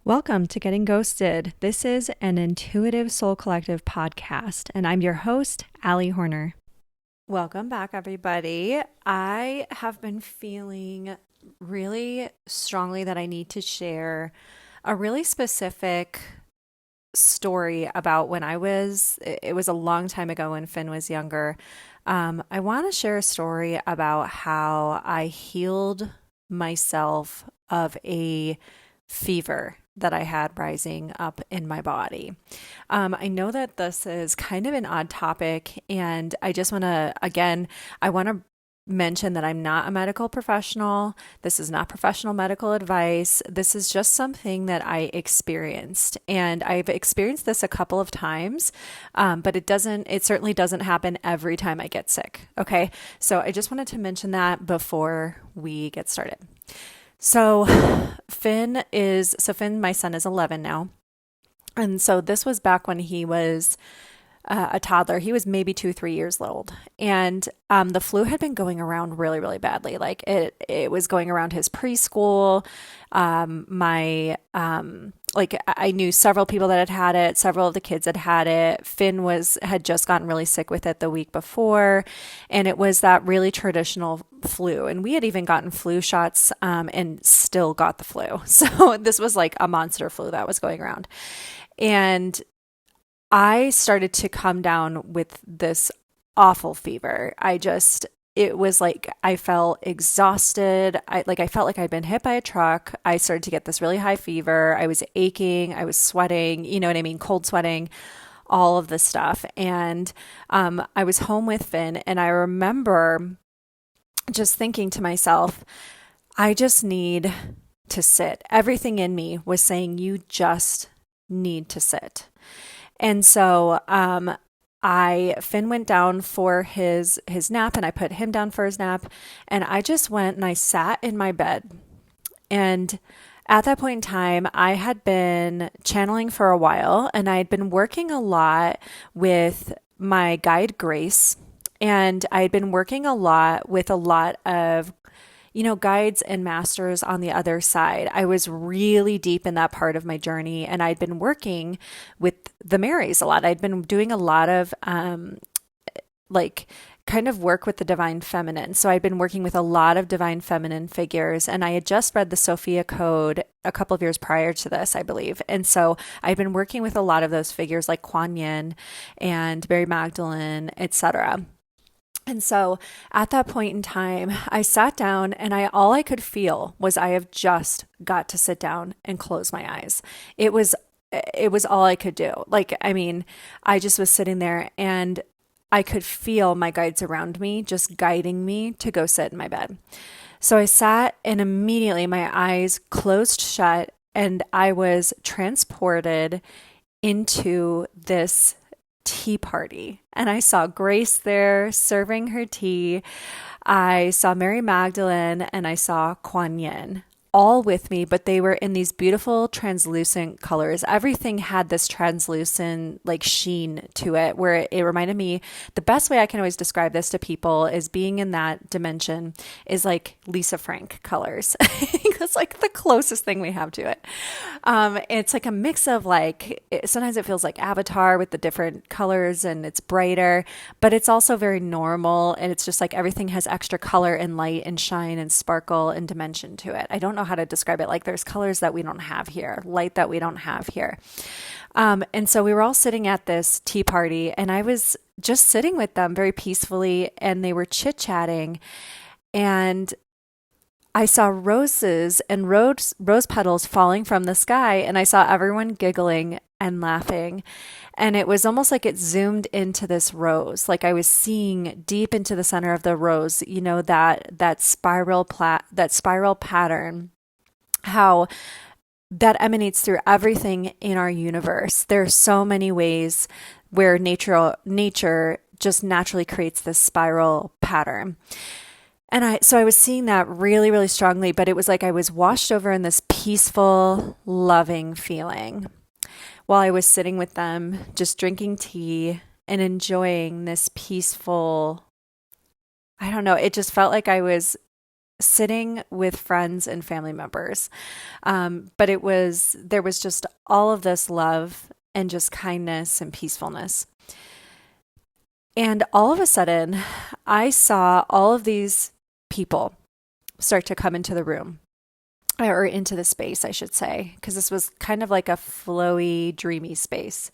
Welcome to Getting Ghosted. This is an Intuitive Soul Collective podcast, and I'm your host, Allie Horner. Welcome back, everybody. I have been feeling really strongly that I need to share a really specific story about when it was a long time ago when Finn was younger. I want to share a story about how I healed myself of a fever that I had rising up in my body. I know that this is kind of an odd topic, and I just want to, again, I want to mention that I'm not a medical professional. This is not professional medical advice. This is just something that I experienced, and I've experienced this a couple of times, but it certainly doesn't happen every time I get sick. Okay. So I just wanted to mention that before we get started. So Finn, my son is 11 now. And so this was back when he was a toddler. He was maybe 2, 3 years old. And the flu had been going around really, really badly. Like it was going around his preschool. I knew several people that had it. Several of the kids had it. Finn had just gotten really sick with it the week before. And it was that really traditional flu. And we had even gotten flu shots and still got the flu. So this was like a monster flu that was going around. And I started to come down with this awful fever. It was like I felt exhausted. I felt like I'd been hit by a truck. I started to get this really high fever. I was aching. I was sweating, you know what I mean? Cold sweating, all of this stuff. And I was home with Finn, and I remember just thinking to myself, I just need to sit. Everything in me was saying, you just need to sit. And so Finn went down for his nap, and I put him down for his nap, and I just went and I sat in my bed. And at that point in time, I had been channeling for a while, and I had been working a lot with my guide Grace, and I had been working a lot with a lot of guides and masters on the other side. I was really deep in that part of my journey, and I'd been working with the Marys a lot. I'd been doing a lot of kind of work with the divine feminine. So I'd been working with a lot of divine feminine figures, and I had just read the Sophia Code a couple of years prior to this, I believe. And so I'd been working with a lot of those figures like Kuan Yin and Mary Magdalene, etc. And so at that point in time, I sat down, and all I could feel was I have just got to sit down and close my eyes. It was all I could do. I just was sitting there, and I could feel my guides around me just guiding me to go sit in my bed. So I sat, and immediately my eyes closed shut, and I was transported into this tea party, and I saw Grace there serving her tea. I saw Mary Magdalene, and I saw Kuan Yin all with me, but they were in these beautiful translucent colors. Everything had this translucent sheen to it, where it reminded me, the best way I can always describe this to people is being in that dimension is like Lisa Frank colors. That's like the closest thing we have to it. It's like a mix of sometimes it feels like Avatar with the different colors, and it's brighter, but it's also very normal. And it's just like everything has extra color and light and shine and sparkle and dimension to it. I don't know how to describe it. Like there's colors that we don't have here, light that we don't have here. And so we were all sitting at this tea party, and I was just sitting with them very peacefully, and they were chit-chatting, and I saw roses and rose petals falling from the sky, and I saw everyone giggling and laughing. And it was almost like it zoomed into this rose. Like I was seeing deep into the center of the rose, that spiral pattern, how that emanates through everything in our universe. There are so many ways where nature just naturally creates this spiral pattern. And so I was seeing that really, really strongly, but it was like I was washed over in this peaceful, loving feeling while I was sitting with them, just drinking tea and enjoying this peaceful, I don't know, it just felt like I was sitting with friends and family members. But there was just all of this love and just kindness and peacefulness. And all of a sudden, I saw all of these people start to come into the room, or into the space, I should say, because this was kind of like a flowy, dreamy space.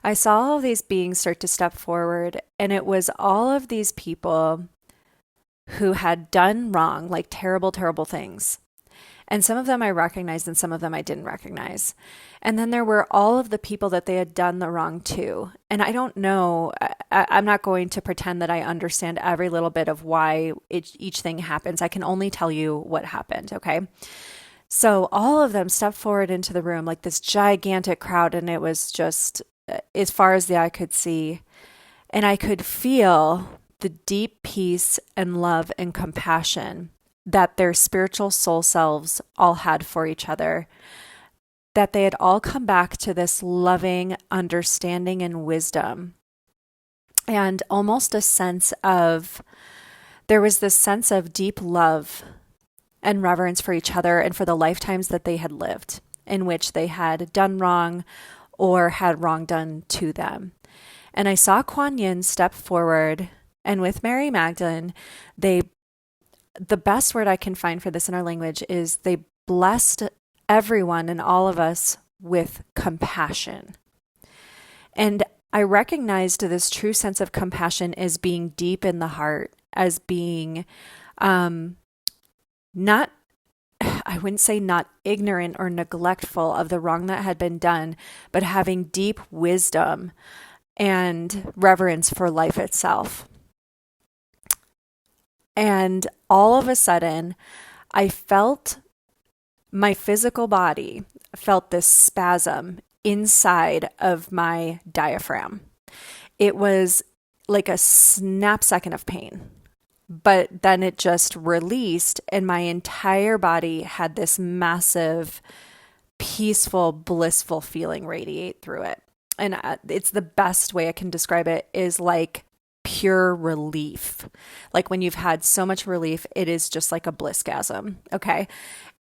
I saw all of these beings start to step forward, and it was all of these people who had done wrong, like terrible, terrible things. And some of them I recognized and some of them I didn't recognize. And then there were all of the people that they had done the wrong to. And I don't know, I'm not going to pretend that I understand every little bit of why each thing happens. I can only tell you what happened, okay? So all of them stepped forward into the room, like this gigantic crowd, and it was just as far as the eye could see. And I could feel the deep peace and love and compassion that their spiritual soul selves all had for each other, that they had all come back to this loving understanding and wisdom, and almost there was this sense of deep love and reverence for each other and for the lifetimes that they had lived, in which they had done wrong or had wrong done to them. And I saw Kuan Yin step forward, and with Mary Magdalene, the best word I can find for this in our language is they blessed everyone and all of us with compassion. And I recognized this true sense of compassion as being deep in the heart, as being not, I wouldn't say not ignorant or neglectful of the wrong that had been done, but having deep wisdom and reverence for life itself. And all of a sudden, I felt my physical body felt this spasm inside of my diaphragm. It was like a snap second of pain, but then it just released, and my entire body had this massive, peaceful, blissful feeling radiate through it. And it's the best way I can describe it is like pure relief. Like when you've had so much relief, it is just like a blissgasm. Okay.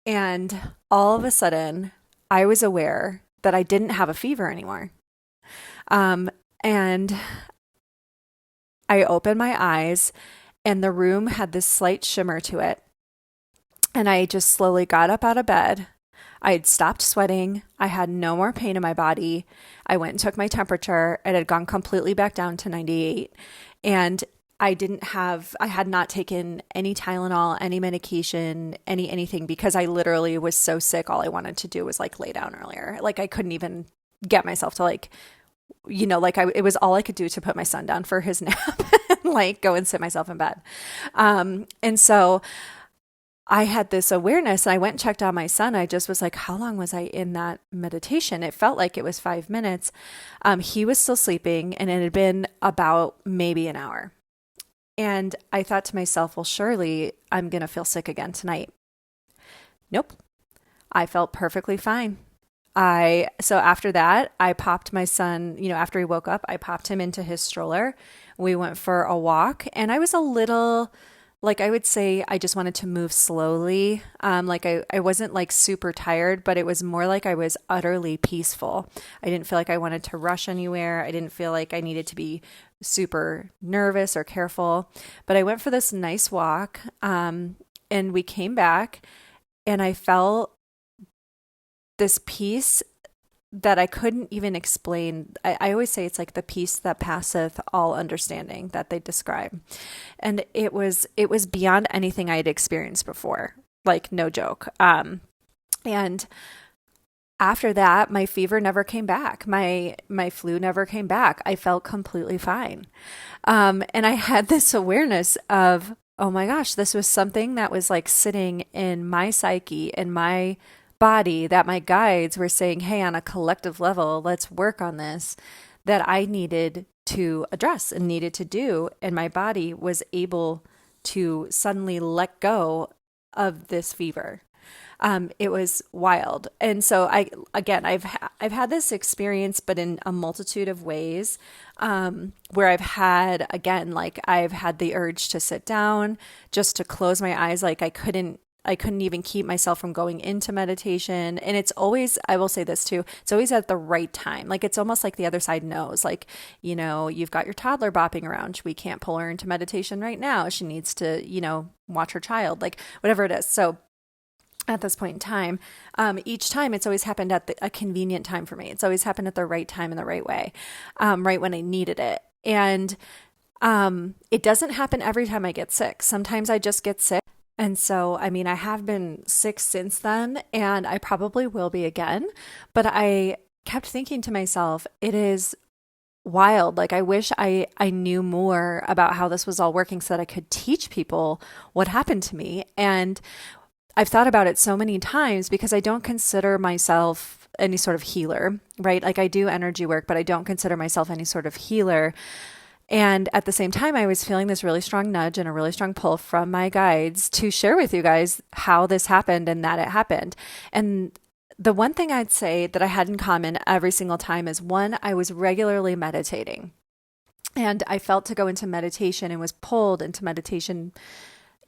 And all of a sudden, I was aware that I didn't have a fever anymore. And I opened my eyes, and the room had this slight shimmer to it. And I just slowly got up out of bed. I had stopped sweating. I had no more pain in my body. I went and took my temperature. It had gone completely back down to 98. And I had not taken any Tylenol, any medication, anything, because I literally was so sick. All I wanted to do was like lay down earlier. Like I couldn't even get myself to like, it was all I could do to put my son down for his nap and like go and sit myself in bed. And so I had this awareness, and I went and checked on my son. I just was like, how long was I in that meditation? It felt like it was 5 minutes. He was still sleeping, and it had been about maybe an hour. And I thought to myself, well, surely I'm going to feel sick again tonight. Nope. I felt perfectly fine. So after that, I popped my son, after he woke up, I popped him into his stroller. We went for a walk, and I was a little, like I would say, I just wanted to move slowly. I wasn't like super tired, but it was more like I was utterly peaceful. I didn't feel like I wanted to rush anywhere. I didn't feel like I needed to be super nervous or careful, but I went for this nice walk. And we came back, and I felt this peace that I couldn't even explain. I always say it's like the peace that passeth all understanding that they describe. And it was beyond anything I had experienced before, like no joke. And after that, my fever never came back. My flu never came back. I felt completely fine. And I had this awareness of, oh my gosh, this was something that was like sitting in my psyche, in my body, that my guides were saying, hey, on a collective level, let's work on this, that I needed to address and needed to do. And my body was able to suddenly let go of this fever. It was wild. And so again, I've had this experience, but in a multitude of ways, where I've had, again, like I've had the urge to sit down, just to close my eyes. Like I couldn't even keep myself from going into meditation. And it's always, I will say this too, it's always at the right time. Like it's almost like the other side knows, like, you've got your toddler bopping around. We can't pull her into meditation right now. She needs to, watch her child, like whatever it is. So at this point in time, each time it's always happened at a convenient time for me. It's always happened at the right time in the right way, right when I needed it. And it doesn't happen every time I get sick. Sometimes I just get sick. And so, I mean, I have been sick since then, and I probably will be again. But I kept thinking to myself, it is wild. Like, I wish I knew more about how this was all working so that I could teach people what happened to me. And I've thought about it so many times because I don't consider myself any sort of healer, right? Like, I do energy work, but I don't consider myself any sort of healer. And at the same time, I was feeling this really strong nudge and a really strong pull from my guides to share with you guys how this happened and that it happened. And the one thing I'd say that I had in common every single time is, one, I was regularly meditating. And I felt to go into meditation and was pulled into meditation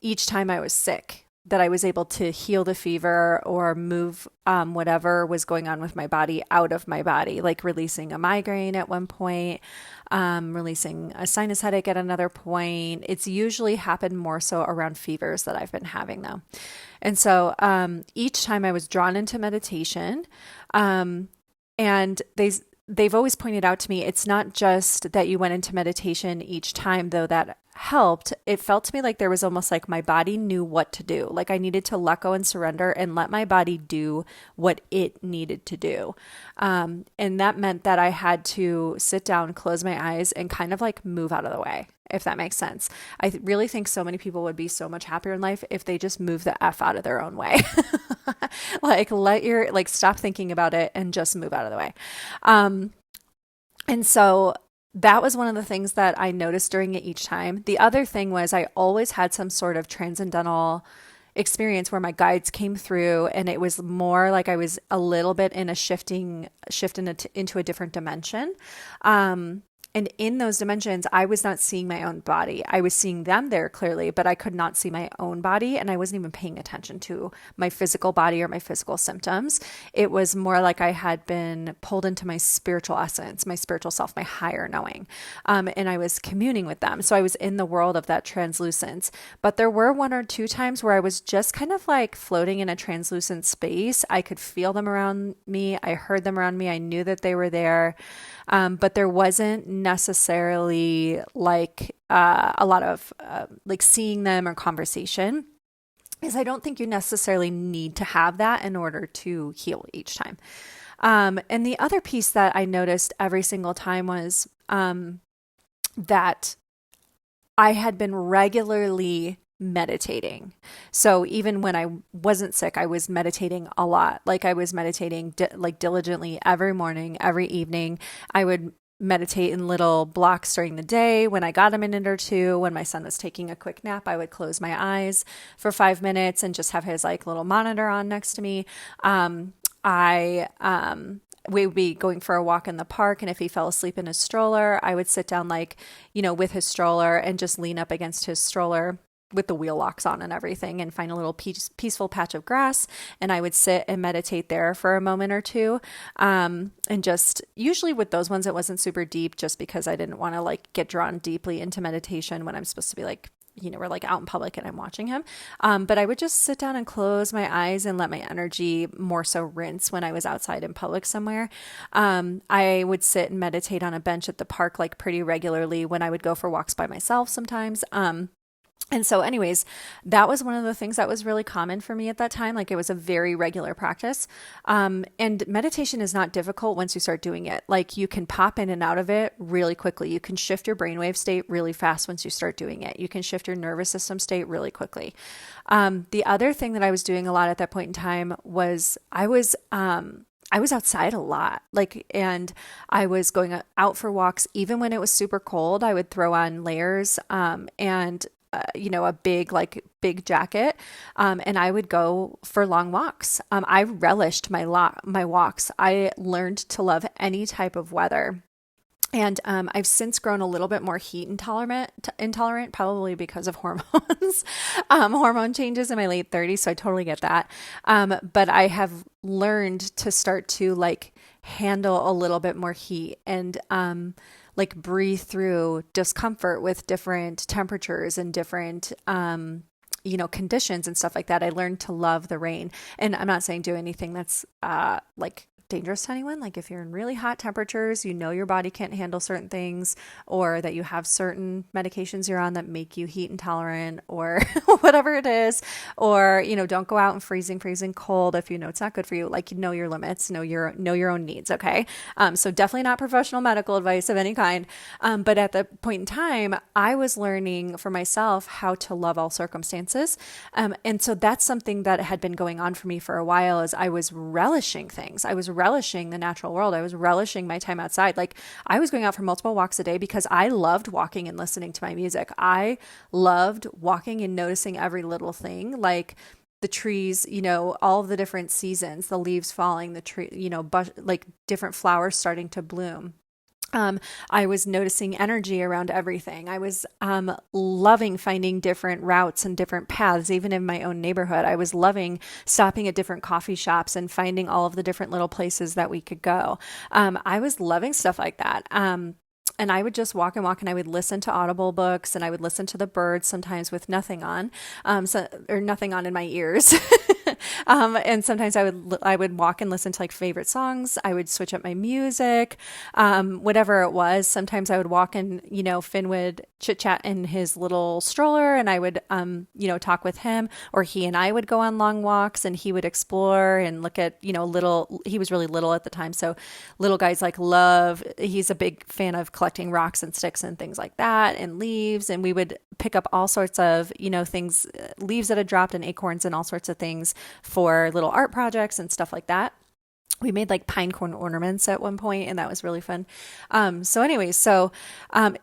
each time I was sick, that I was able to heal the fever or move whatever was going on with my body out of my body, like releasing a migraine at one point, releasing a sinus headache at another point. It's usually happened more so around fevers that I've been having though. And so each time I was drawn into meditation, and they've always pointed out to me, it's not just that you went into meditation each time, though that helped. It felt to me like there was almost like my body knew what to do. Like I needed to let go and surrender and let my body do what it needed to do. And that meant that I had to sit down, close my eyes, and kind of like move out of the way, if that makes sense. I really think so many people would be so much happier in life if they just move the F out of their own way. Like stop thinking about it and just move out of the way. And so that was one of the things that I noticed during it each time. The other thing was I always had some sort of transcendental experience where my guides came through, and it was more like I was a little bit in a shift into a different dimension. And in those dimensions, I was not seeing my own body. I was seeing them there clearly, but I could not see my own body. And I wasn't even paying attention to my physical body or my physical symptoms. It was more like I had been pulled into my spiritual essence, my spiritual self, my higher knowing. And I was communing with them. So I was in the world of that translucence. But there were one or two times where I was just kind of like floating in a translucent space. I could feel them around me. I heard them around me. I knew that they were there. But there wasn't necessarily like a lot of like seeing them or conversation, because I don't think you necessarily need to have that in order to heal each time. And the other piece that I noticed every single time was that I had been regularly meditating. So even when I wasn't sick, I was meditating a lot. Like I was meditating like diligently every morning, every evening. I would meditate in little blocks during the day. When I got a minute or two, when my son was taking a quick nap, I would close my eyes for 5 minutes and just have his like little monitor on next to me. We would be going for a walk in the park, and if he fell asleep in his stroller, I would sit down with his stroller and just lean up against his stroller with the wheel locks on and everything, and find a little peaceful patch of grass, and I would sit and meditate there for a moment or two. And just usually with those ones, it wasn't super deep, just because I didn't want to like get drawn deeply into meditation when I'm supposed to be like, we're like out in public and I'm watching him. But I would just sit down and close my eyes and let my energy more so rinse when I was outside in public somewhere. I would sit and meditate on a bench at the park like pretty regularly when I would go for walks by myself sometimes. And so anyways, that was one of the things that was really common for me at that time. Like it was a very regular practice. And meditation is not difficult once you start doing it. Like you can pop in and out of it really quickly. You can shift your brainwave state really fast once you start doing it. You can shift your nervous system state really quickly. The other thing that I was doing a lot at that point in time was I was outside a lot, and I was going out for walks. Even when it was super cold, I would throw on layers, and a big jacket. And I would go for long walks. I relished my walks. I learned to love any type of weather. And I've since grown a little bit more heat intolerant, probably because of hormones, hormone changes in my late 30s. So I totally get that. But I have learned to start to like handle a little bit more heat and like breathe through discomfort with different temperatures and different conditions and stuff like that. I learned to love the rain. And I'm not saying do anything that's like dangerous to anyone. Like if you're in really hot temperatures, your body can't handle certain things, or that you have certain medications you're on that make you heat intolerant, or whatever it is, or don't go out in freezing cold if it's not good for you. Like know your limits, know your own needs. Okay, so definitely not professional medical advice of any kind. But at the point in time, I was learning for myself how to love all circumstances, and so that's something that had been going on for me for a while. As I was relishing things, I was relishing the natural world. I was relishing my time outside. Like I was going out for multiple walks a day because I loved walking and listening to my music. I loved walking and noticing every little thing, like the trees, all of the different seasons, the leaves falling, the tree, like different flowers starting to bloom. I was noticing energy around everything. I was loving finding different routes and different paths, even in my own neighborhood. I was loving stopping at different coffee shops and finding all of the different little places that we could go. I was loving stuff like that. And I would just walk and I would listen to Audible books, and I would listen to the birds sometimes with nothing on, or nothing on in my ears. And sometimes I would walk and listen to like favorite songs. I would switch up my music, whatever it was. Sometimes I would walk and, Finn would chit chat in his little stroller, and I would, talk with him, or he and I would go on long walks, and he would explore and look at, he was really little at the time. So little guys he's a big fan of collecting rocks and sticks and things like that, and leaves. And we would pick up all sorts of, things, leaves that had dropped, and acorns and all sorts of things for little art projects and stuff like that. We made like pine cone ornaments at one point, and that was really fun. So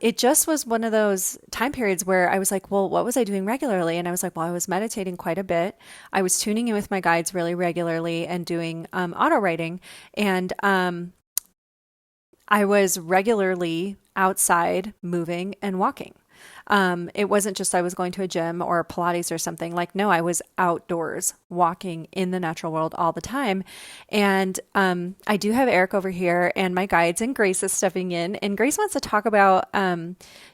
it just was one of those time periods where I was like, well, what was I doing regularly? And I was like, well, I was meditating quite a bit. I was tuning in with my guides really regularly and doing auto writing. And I was regularly outside moving and walking. It wasn't just I was going to a gym or Pilates or something. Like, no, I was outdoors walking in the natural world all the time. And I do have Eric over here, and my guides, and Grace is stepping in. And Grace wants to talk about,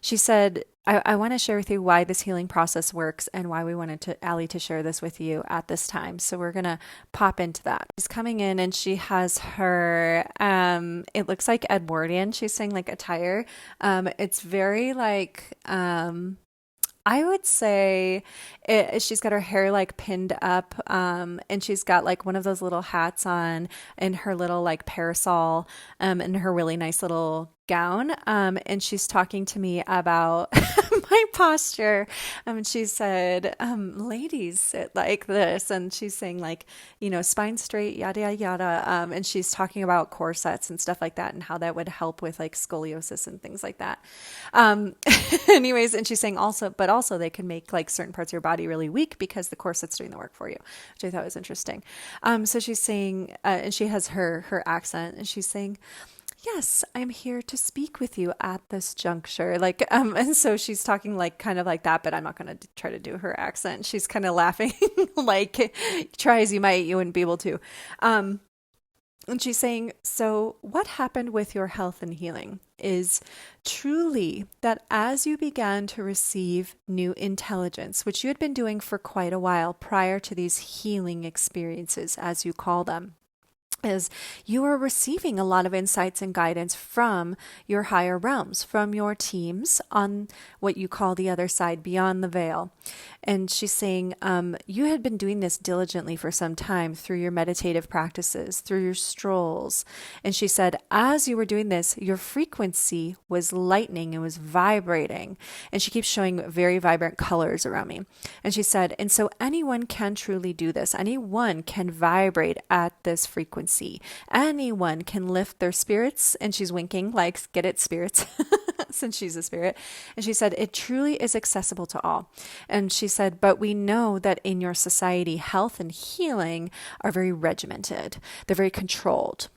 she said, I want to share with you why this healing process works and why we wanted Allie to share this with you at this time. So we're going to pop into that. She's coming in, and she has her, it looks like Edwardian. She's saying like attire. It's very like, I would say she's got her hair like pinned up, and she's got like one of those little hats on, and her little like parasol, and her really nice little gown. And she's talking to me about my posture. She said, ladies sit like this. And she's saying like, spine straight, yada, yada, yada. And she's talking about corsets and stuff like that, and how that would help with like scoliosis and things like that. Anyways, and she's saying but also they can make like certain parts of your body really weak because the corset's doing the work for you, which I thought was interesting. So she's saying, and she has her accent, and she's saying, yes, I'm here to speak with you at this juncture. Like, and so she's talking like kind of like that, but I'm not going to try to do her accent. She's kind of laughing, like, try as you might, you wouldn't be able to. And she's saying, so what happened with your health and healing is truly that as you began to receive new intelligence, which you had been doing for quite a while prior to these healing experiences, as you call them, is you are receiving a lot of insights and guidance from your higher realms, from your teams on what you call the other side, beyond the veil. And she's saying, you had been doing this diligently for some time through your meditative practices, through your strolls. And she said, as you were doing this, your frequency was lightening, it was vibrating. And she keeps showing very vibrant colors around me. And she said, and so anyone can truly do this. Anyone can vibrate at this frequency. Anyone can lift their spirits. And she's winking, like, get it, spirits. since she's a spirit. And she said, it truly is accessible to all. And she said, but we know that in your society, health and healing are very regimented, they're very controlled.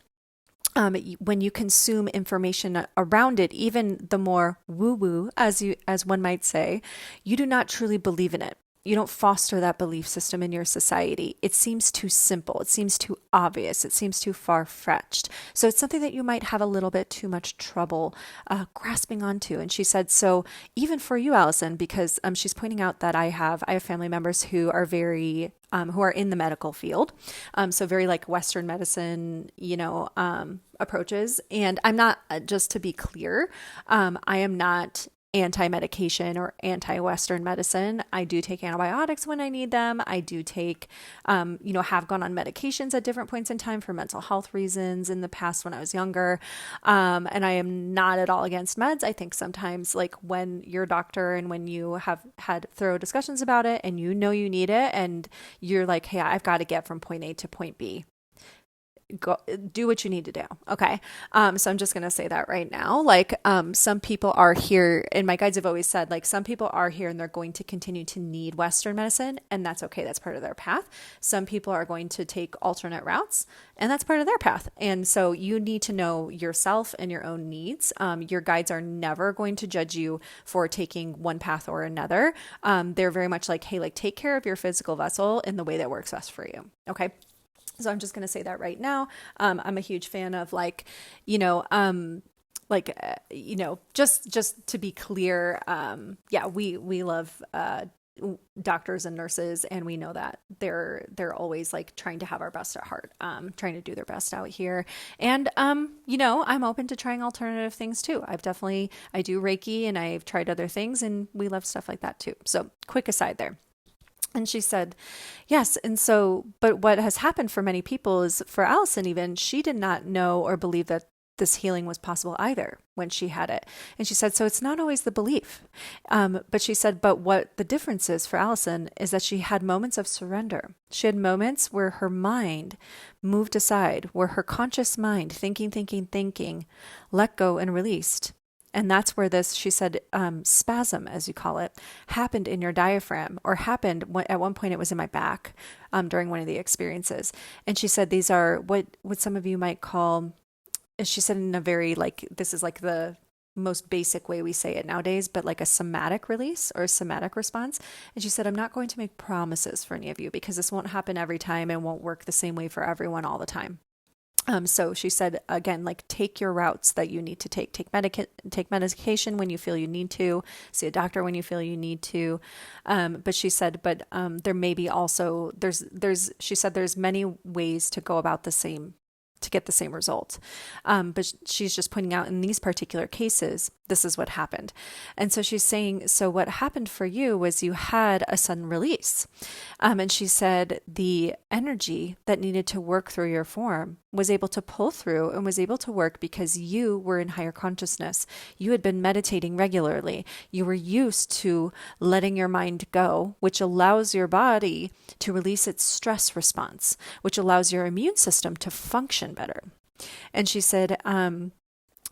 When you consume information around it, even the more woo-woo, as one might say, you do not truly believe in it. You don't foster that belief system in your society. It seems too simple. It seems too obvious. It seems too far-fetched. So it's something that you might have a little bit too much trouble grasping onto. And she said, so even for you, Allison, because she's pointing out that I have family members who are who are in the medical field. So very like Western medicine, approaches. And I'm not, just to be clear, I am not anti-medication or anti-Western medicine. I do take antibiotics when I need them. I do take, have gone on medications at different points in time for mental health reasons in the past when I was younger. And I am not at all against meds. I think sometimes like when your doctor and when you have had thorough discussions about it and you know you need it and you're like, hey, I've got to get from point A to point B. Go do what you need to do. Okay. So I'm just going to say that right now. Like, some people are here, and my guides have always said, like, some people are here and they're going to continue to need Western medicine, and that's okay. That's part of their path. Some people are going to take alternate routes, and that's part of their path. And so you need to know yourself and your own needs. Your guides are never going to judge you for taking one path or another. They're very much like, hey, like, take care of your physical vessel in the way that works best for you. Okay. So I'm just going to say that right now. I'm a huge fan of just to be clear. We love doctors and nurses, and we know that they're always like trying to have our best at heart, trying to do their best out here. And, I'm open to trying alternative things too. I do Reiki and I've tried other things, and we love stuff like that too. So quick aside there. And she said, yes. And so, but what has happened for many people is, for Allison even, she did not know or believe that this healing was possible either when she had it. And she said, so it's not always the belief. But she said, but what the difference is for Allison is that she had moments of surrender. She had moments where her mind moved aside, where her conscious mind, thinking, let go and released. And that's where this, she said, spasm, as you call it, happened in your diaphragm, or happened at one point it was in my back during one of the experiences. And she said these are what some of you might call, she said in a very this is like the most basic way we say it nowadays, but like a somatic release or a somatic response. And she said, I'm not going to make promises for any of you because this won't happen every time and won't work the same way for everyone all the time. So she said, again, like, take your routes that you need to take. Take medication when you feel you need to. See a doctor when you feel you need to. But she said, there may be also, she said there's many ways to go about to get the same result. But she's just pointing out in these particular cases, this is what happened. And so she's saying, so what happened for you was you had a sudden release. And she said the energy that needed to work through your form was able to pull through and was able to work because you were in higher consciousness. You had been meditating regularly. You were used to letting your mind go, which allows your body to release its stress response, which allows your immune system to function better. And she said,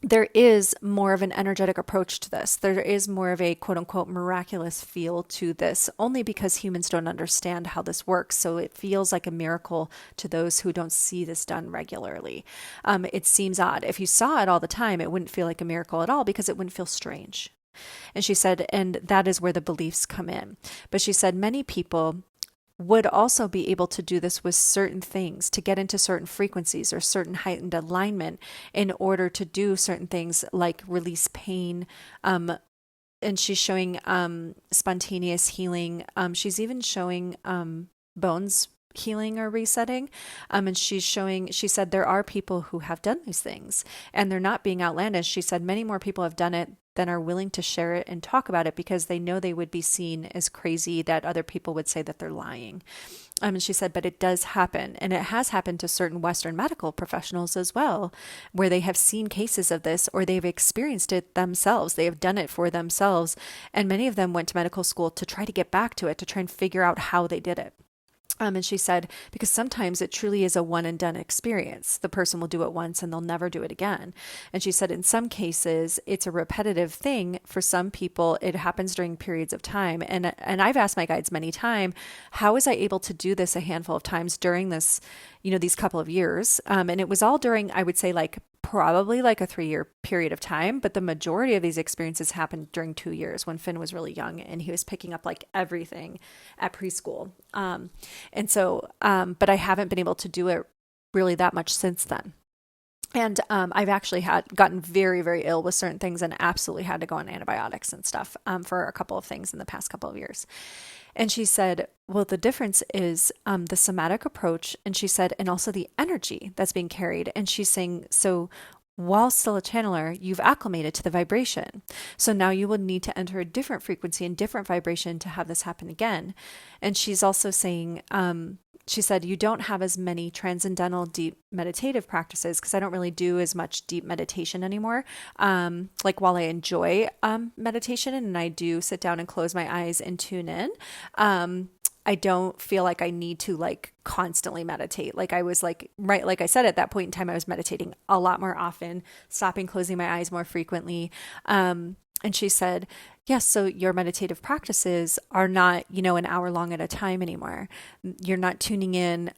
there is more of an energetic approach to this. There is more of a quote unquote miraculous feel to this, only because humans don't understand how this works. So it feels like a miracle to those who don't see this done regularly. It seems odd. If you saw it all the time, it wouldn't feel like a miracle at all because it wouldn't feel strange. And she said, and that is where the beliefs come in. But she said many people would also be able to do this with certain things, to get into certain frequencies or certain heightened alignment in order to do certain things like release pain. And she's showing spontaneous healing. She's even showing bones healing or resetting. And she said there are people who have done these things and they're not being outlandish. She said many more people have done it than are willing to share it and talk about it because they know they would be seen as crazy, that other people would say that they're lying. And she said, but it does happen. And it has happened to certain Western medical professionals as well, where they have seen cases of this or they've experienced it themselves. They have done it for themselves. And many of them went to medical school to try to get back to it, to try and figure out how they did it. And she said, because sometimes it truly is a one and done experience. The person will do it once and they'll never do it again. And she said, in some cases, it's a repetitive thing. For some people, it happens during periods of time. And I've asked my guides many times, how was I able to do this a handful of times during this, these couple of years? And it was all during, I would say, like probably like a 3-year period of time, but the majority of these experiences happened during 2 years when Finn was really young and he was picking up like everything at preschool. But I haven't been able to do it really that much since then. And I've actually gotten very, very ill with certain things and absolutely had to go on antibiotics and stuff for a couple of things in the past couple of years. And she said, well, the difference is the somatic approach. And she said, and also the energy that's being carried. And she's saying, so while still a channeler, you've acclimated to the vibration. So now you will need to enter a different frequency and different vibration to have this happen again. And she's also saying, she said, you don't have as many transcendental deep meditative practices because I don't really do as much deep meditation anymore. Like while I enjoy meditation and I do sit down and close my eyes and tune in, I don't feel like I need to like constantly meditate. Like I was like, right, like I said, at that point in time, I was meditating a lot more often, stopping, closing my eyes more frequently. And she said, yes, so your meditative practices are not, an hour long at a time anymore. You're not tuning in.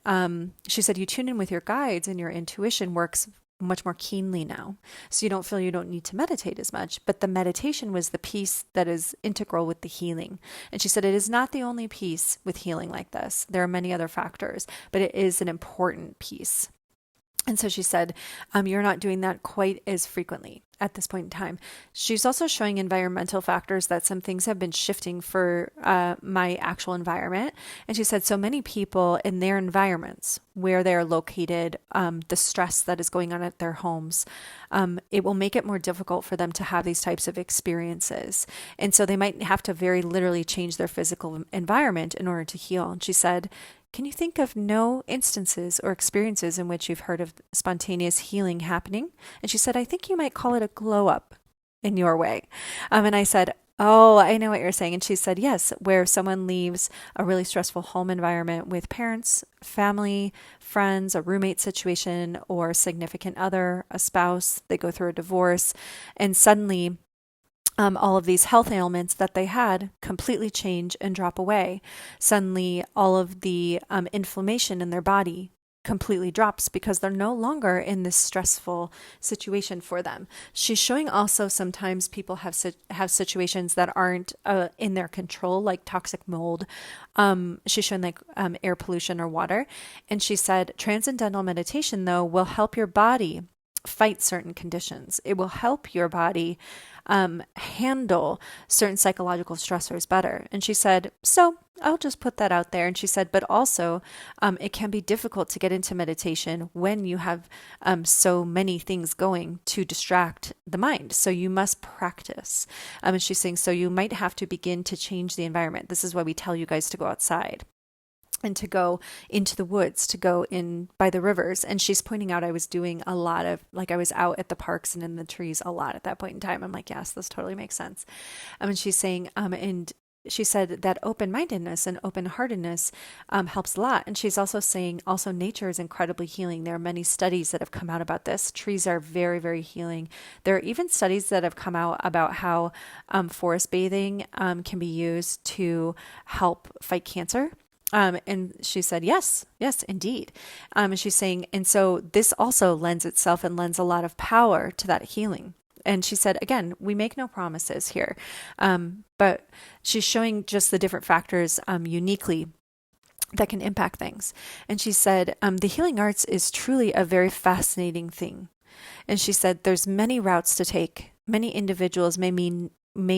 She said, you tune in with your guides and your intuition works much more keenly now. So you don't feel you don't need to meditate as much, but the meditation was the piece that is integral with the healing. And she said, it is not the only piece with healing like this. There are many other factors, but it is an important piece. And so she said, you're not doing that quite as frequently at this point in time. She's also showing environmental factors that some things have been shifting for my actual environment. And she said, so many people in their environments where they're located, the stress that is going on at their homes, it will make it more difficult for them to have these types of experiences. And so they might have to very literally change their physical environment in order to heal. And she said, can you think of no instances or experiences in which you've heard of spontaneous healing happening? And she said, I think you might call it a glow up in your way. And I said, oh, I know what you're saying. And she said, yes, where someone leaves a really stressful home environment with parents, family, friends, a roommate situation, or a significant other, a spouse, they go through a divorce, and suddenly all of these health ailments that they had completely change and drop away. Suddenly, all of the inflammation in their body completely drops because they're no longer in this stressful situation for them. She's showing also sometimes people have situations that aren't in their control, like toxic mold. She's showing like air pollution or water. And she said, transcendental meditation, though, will help your body fight certain conditions. It will help your body handle certain psychological stressors better. And she said, so I'll just put that out there. And she said, but also it can be difficult to get into meditation when you have so many things going to distract the mind. So you must practice. And she's saying, so you might have to begin to change the environment. This is why we tell you guys to go outside and to go into the woods, to go in by the rivers. And she's pointing out I was doing a lot of, like I was out at the parks and in the trees a lot at that point in time. I'm like, yes, this totally makes sense. And she's saying, and she said that open-mindedness and open-heartedness helps a lot. And she's also saying, also nature is incredibly healing. There are many studies that have come out about this. Trees are very, very healing. There are even studies that have come out about how forest bathing can be used to help fight cancer. And she said, yes, indeed. And she's saying, and so this also lends itself and lends a lot of power to that healing. And she said, again, we make no promises here. But she's showing just the different factors uniquely that can impact things. And she said, the healing arts is truly a very fascinating thing. And she said, there's many routes to take. Many individuals may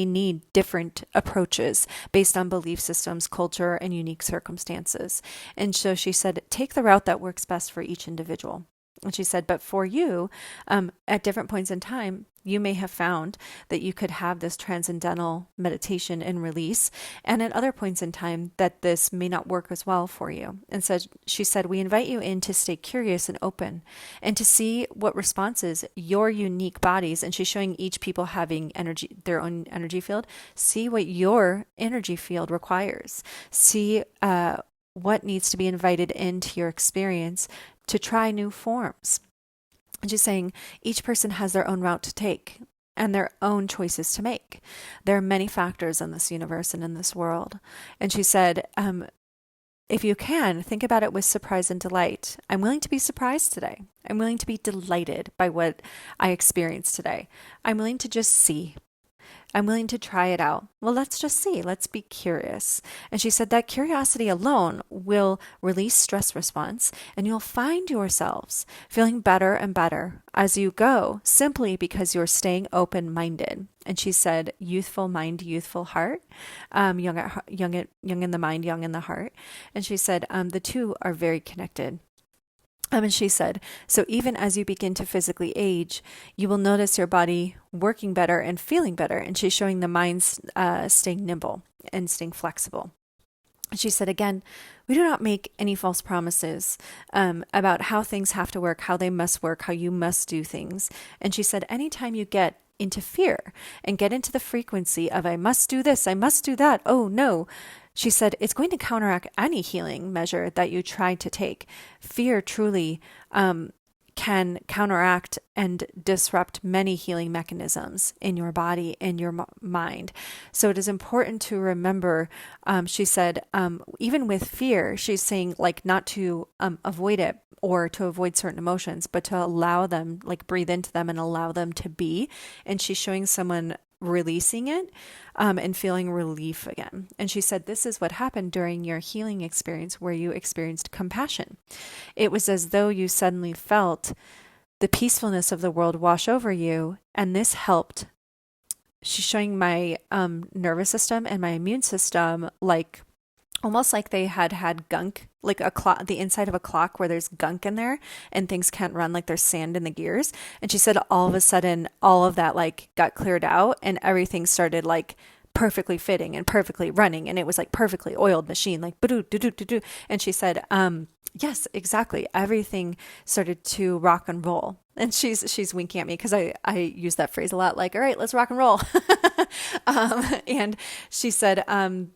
need different approaches based on belief systems, culture, and unique circumstances. And so she said, take the route that works best for each individual. And she said, but for you, at different points in time, you may have found that you could have this transcendental meditation and release. And at other points in time that this may not work as well for you. And so she said, we invite you in to stay curious and open and to see what responses your unique bodies, and she's showing each people having energy, their own energy field, see what your energy field requires. See what needs to be invited into your experience to try new forms. And she's saying each person has their own route to take and their own choices to make. There are many factors in this universe and in this world. And she said, if you can, think about it with surprise and delight. I'm willing to be surprised today. I'm willing to be delighted by what I experienced today. I'm willing to just see. I'm willing to try it out. Well, let's just see. Let's be curious. And she said that curiosity alone will release stress response, and you'll find yourselves feeling better and better as you go, simply because you're staying open-minded. And she said, youthful mind, youthful heart, young in the mind, young in the heart. And she said, the two are very connected. And she said, so even as you begin to physically age, you will notice your body working better and feeling better. And she's showing the mind staying nimble and staying flexible. She said, again, we do not make any false promises about how things have to work, how they must work, how you must do things. And she said, anytime you get into fear and get into the frequency of I must do this, I must do that, oh no, she said, it's going to counteract any healing measure that you try to take. Fear truly can counteract and disrupt many healing mechanisms in your body and your mind. So it is important to remember, she said, even with fear, she's saying like not to avoid it or to avoid certain emotions, but to allow them, like breathe into them and allow them to be. And she's showing someone releasing it and feeling relief again. And she said, this is what happened during your healing experience where you experienced compassion. It was as though you suddenly felt the peacefulness of the world wash over you. And this helped. She's showing my nervous system and my immune system like almost like they had gunk, like a clock, the inside of a clock where there's gunk in there and things can't run, like there's sand in the gears. And she said all of a sudden, all of that like got cleared out and everything started like perfectly fitting and perfectly running. And it was like perfectly oiled machine, like do do do do. And she said, yes, exactly. Everything started to rock and roll. And she's winking at me because I use that phrase a lot, like, all right, let's rock and roll. And she said,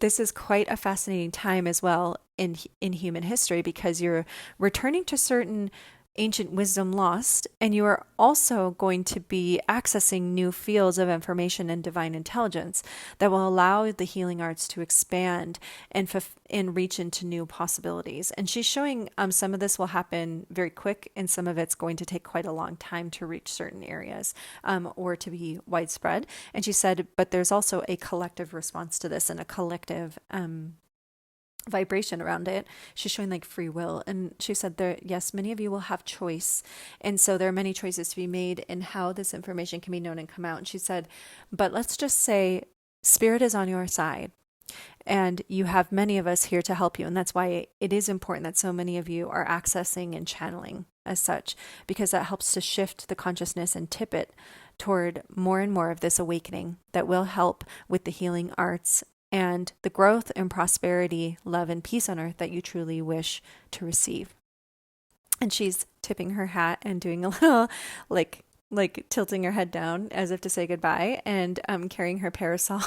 this is quite a fascinating time as well in human history because you're returning to certain ancient wisdom lost, and you are also going to be accessing new fields of information and divine intelligence that will allow the healing arts to expand and reach into new possibilities. And she's showing some of this will happen very quick, and some of it's going to take quite a long time to reach certain areas or to be widespread. And she said, but there's also a collective response to this and a collective vibration around it. She's showing like free will. And she said there, yes, many of you will have choice. And so there are many choices to be made in how this information can be known and come out. And she said, but let's just say spirit is on your side and you have many of us here to help you. And that's why it is important that so many of you are accessing and channeling as such, because that helps to shift the consciousness and tip it toward more and more of this awakening that will help with the healing arts and the growth and prosperity, love, and peace on earth that you truly wish to receive. And she's tipping her hat and doing a little like tilting her head down as if to say goodbye, and carrying her parasol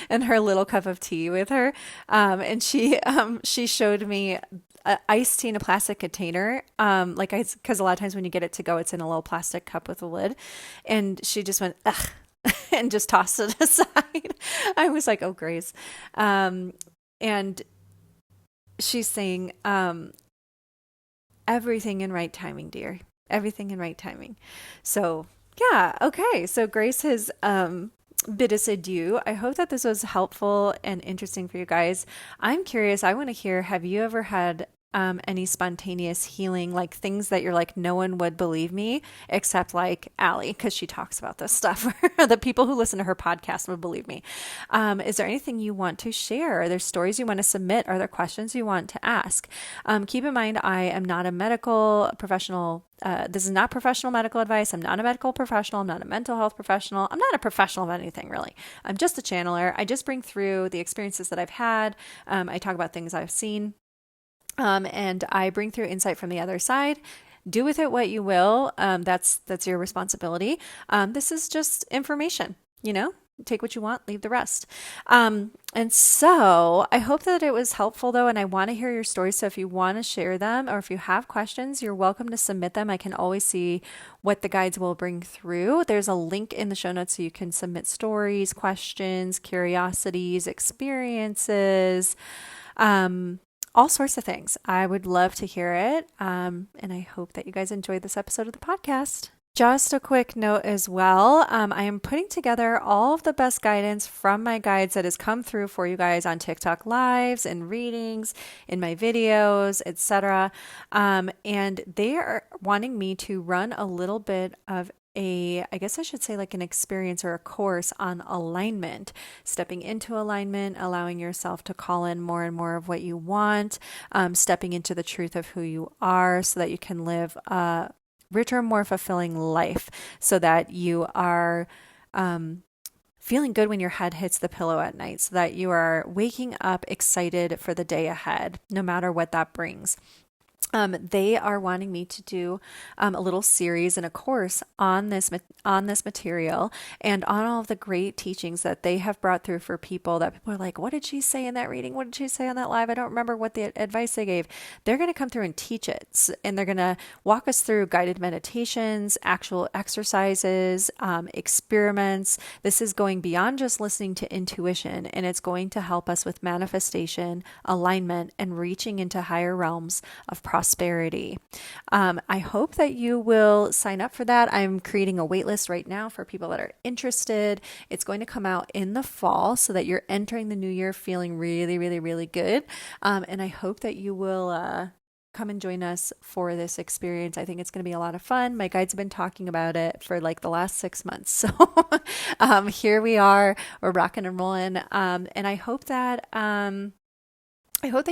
and her little cup of tea with her. And she showed me iced tea in a plastic container, because a lot of times when you get it to go, it's in a little plastic cup with a lid. And she just went, ugh, and just tossed it aside. I was like, oh, Grace. And she's saying, everything in right timing, dear. Everything in right timing. So yeah. Okay. So Grace has bid us adieu. I hope that this was helpful and interesting for you guys. I'm curious. I want to hear, have you ever had any spontaneous healing, like things that you're like, no one would believe me except like Allie, because she talks about this stuff. The people who listen to her podcast would believe me. Is there anything you want to share? Are there stories you want to submit? Are there questions you want to ask? Keep in mind, I am not a medical professional. This is not professional medical advice. I'm not a medical professional. I'm not a mental health professional. I'm not a professional of anything, really. I'm just a channeler. I just bring through the experiences that I've had. I talk about things I've seen. And I bring through insight from the other side. Do with it what you will. That's your responsibility. This is just information, take what you want, leave the rest. And so I hope that it was helpful though, and I want to hear your stories. So if you want to share them or if you have questions, you're welcome to submit them. I can always see what the guides will bring through. There's a link in the show notes so you can submit stories, questions, curiosities, experiences, all sorts of things. I would love to hear it. And I hope that you guys enjoyed this episode of the podcast. Just a quick note as well. I am putting together all of the best guidance from my guides that has come through for you guys on TikTok lives and readings, in my videos, etc. And they are wanting me to run a little bit of I guess I should say like an experience or a course on alignment, stepping into alignment, allowing yourself to call in more and more of what you want, stepping into the truth of who you are so that you can live richer, more fulfilling life, so that you are feeling good when your head hits the pillow at night, so that you are waking up excited for the day ahead, no matter what that brings. They are wanting me to do a little series and a course on this material and on all of the great teachings that they have brought through for people that people are like, what did she say in that reading? What did she say on that live? I don't remember what the advice they gave. They're going to come through and teach it, and they're going to walk us through guided meditations, actual exercises, experiments. This is going beyond just listening to intuition, and it's going to help us with manifestation, alignment, and reaching into higher realms of prosperity. I hope that you will sign up for that. I'm creating a wait list right now for people that are interested. It's going to come out in the fall so that you're entering the new year feeling really, really, really good. And I hope that you will come and join us for this experience. I think it's going to be a lot of fun. My guides have been talking about it for like the last 6 months. So here we are, we're rocking and rolling. And I hope that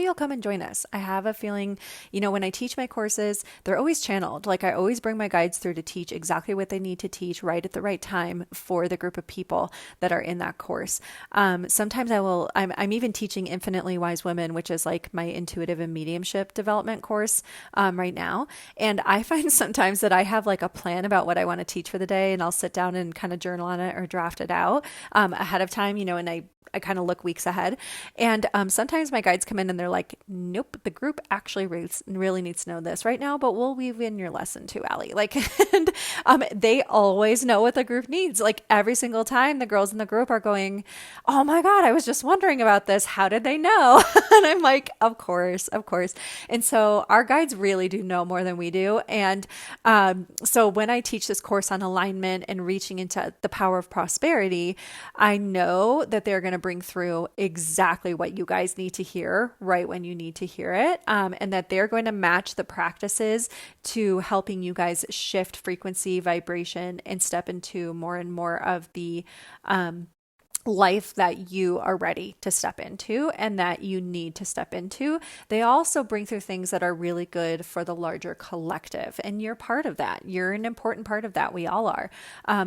you'll come and join us. I have a feeling, when I teach my courses, they're always channeled. Like I always bring my guides through to teach exactly what they need to teach right at the right time for the group of people that are in that course. Sometimes I'm even teaching Infinitely Wise Women, which is like my intuitive and mediumship development course right now. And I find sometimes that I have like a plan about what I want to teach for the day, and I'll sit down and kind of journal on it or draft it out ahead of time, and I kind of look weeks ahead. And sometimes my guides come in and they're like, nope, the group actually really needs to know this right now, but we'll weave in your lesson too, Allie. Like, and they always know what the group needs. Like every single time the girls in the group are going, oh my God, I was just wondering about this. How did they know? And I'm like, of course. And so our guides really do know more than we do. And so when I teach this course on alignment and reaching into the power of prosperity, I know that they're going to bring through exactly what you guys need to hear right when you need to hear it, and that they're going to match the practices to helping you guys shift frequency, vibration, and step into more and more of the life that you are ready to step into and that you need to step into. They also bring through things that are really good for the larger collective, and you're part of that. You're an important part of that. We all are.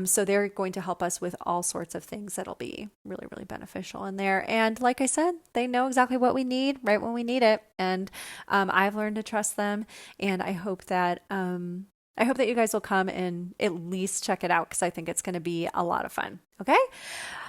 So they're going to help us with all sorts of things that'll be really, really beneficial in there. And like I said, they know exactly what we need right when we need it. And I've learned to trust them, and I hope that you guys will come and at least check it out, because I think it's going to be a lot of fun. Okay.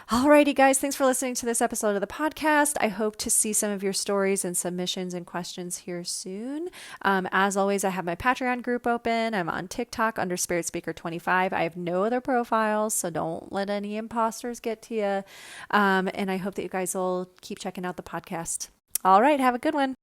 Alrighty, guys. Thanks for listening to this episode of the podcast. I hope to see some of your stories and submissions and questions here soon. As always, I have my Patreon group open. I'm on TikTok under Spirit Speaker 25. I have no other profiles, so don't let any imposters get to you. And I hope that you guys will keep checking out the podcast. All right. Have a good one.